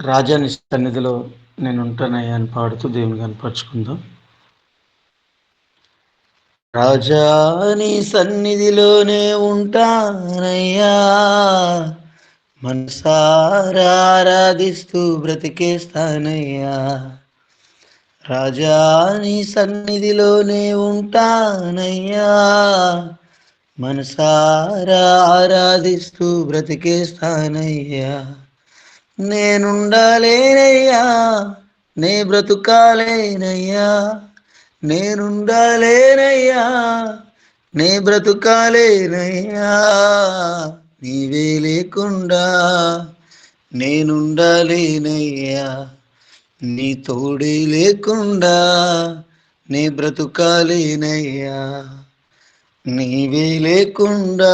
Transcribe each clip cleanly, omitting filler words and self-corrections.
రాజా నీ సన్నిధిలో నేనుంటానయ్యా అని పాడుతూ దేవుని కనపరుచుకుందాం. రాజా నీ సన్నిధిలోనే ఉంటానయ్యా, మనసారా ఆరాధిస్తూ బ్రతికేస్తానయ్యా. రాజా నీ సన్నిధిలోనే ఉంటానయ్యా, మనసారా ఆరాధిస్తూ బ్రతికేస్తానయ్యా. నేనుండాలేనయ్యా, నే బ్రతుకాలేనయ్యా, నేనుండాలేనయ్యా, నే బ్రతుకాలేనయ్యా. నీవే లేకుండా నేనుండాలేనయ్యా, నీ తోడే లేకుండా నే బ్రతుకాలేనయ్యా. నీవే లేకుండా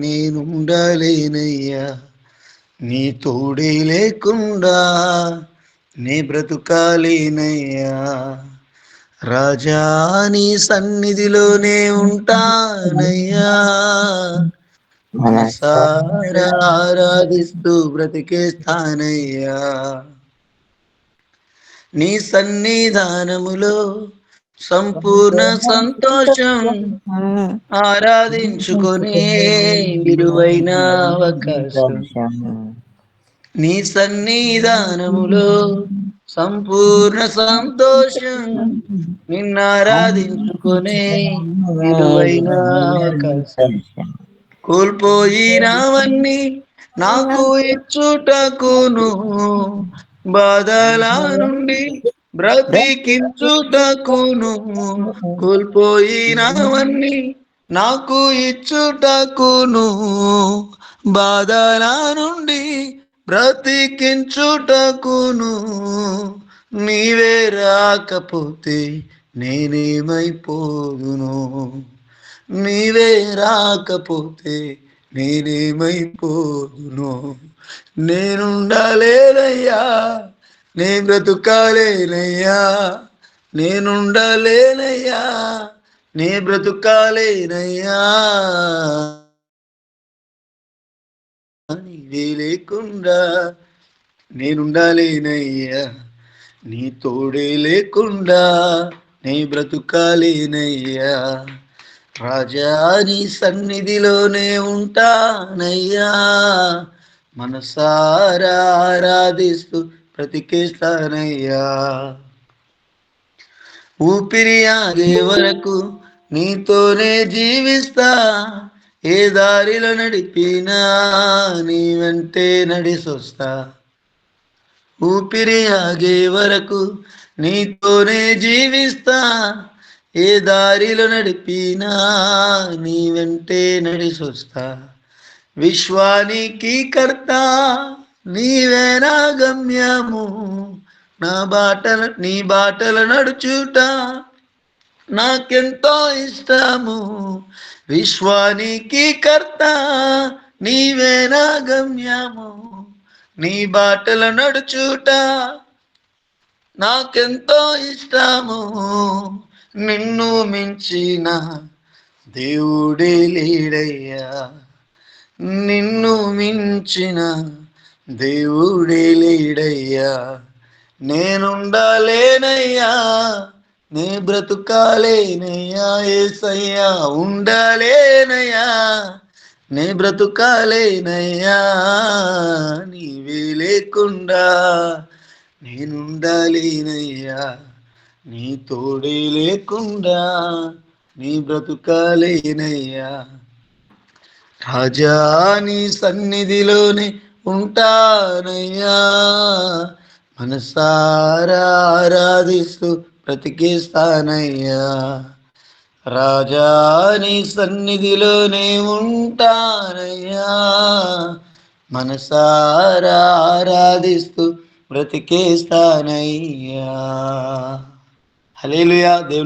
నేనుండాలేనయ్యా, నీ తోడే లేకుండా నే బ్రతుకాలేనయ్యా. రాజా నీ సన్నిధిలోనే ఉంటానయ్యా, మనసారా ఆరాధిస్తూ బ్రతికేస్తానయ్యా. నీ సన్నిధానములో సంపూర్ణ సంతోషం, ఆరాధించుకునే విలువైన అవకాశం. నీ సన్నిధానములో సంపూర్ణ సంతోషం, నిన్నారాధించుకునే విలువైన అవకాశం. కోల్పోయినవన్నీ నాకు ఇచ్చుటకును, బాధల నుండి బ్రతికించుటకును. కోల్పోయినవన్నీ నాకు ఇచ్చుటకును, బాధల నుండి బ్రతికించుటకును. నీవే రాకపోతే నేనేమైపోదును, నీవే రాకపోతే నేనేమైపోదును. నేనుండాలేనయ్యా, నే బ్రతుకాలేనయ్యా, నేనుండాలేనయ్యా, నే బ్రతుకాలేనయ్యా. నీవే లేకుండా నేనుండాలేనయ్యా, నీ తోడే లేకుండా నే బ్రతుకాలేనయ్యా. రాజా నీ సన్నిధిలోనే ఉంటానయ్యా, మనసారా ఆరాధిస్తూ బ్రతికేస్తానయ్యా. ఊపిరి ఆగే వరకు నీతోనే జీవిస్తా, ఏ దారిలో నడిపినా నీ వెంటే నడిసొస్తా. ఊపిరి ఆగే వరకు నీతోనే జీవిస్తా, ఏ దారిలో నడిపినా నీ వెంటే నడిసొస్తా. విశ్వానికి కర్త నీవే నా గమ్యము, నీ బాటల నడుచుట నాకెంతో ఇష్టము. విశ్వానికి కర్త నీవే నా గమ్యము, నీ బాటల నడుచుట నాకెంతో ఇష్టము. నిన్ను మించిన దేవుడే లేడయ్యా, నిన్ను మించిన దేవుడే లేడయ్యా. నేనుండాలేనయ్యా, నే బ్రతుకాలేనయ్యా. యేసయ్యా ఉండాలేనయ్యా, నే బ్రతుకాలేనయ్యా. నీవే లేకుండా నేనుండాలేనయ్యా, నీ తోడే లేకుండా నీ బ్రతుకాలేనయ్యా. రాజా నీ సన్నిధిలోనే ఉంటానయ్యా, మనసారా ఆరాధిస్తూ బ్రతికేస్తానయ్యా. రాజా నీ సన్నిధిలోనే ఉంటానయ్యా, మనసారా ఆరాధిస్తూ బ్రతికేస్తానయ్యా. హల్లెలూయా. దేవుని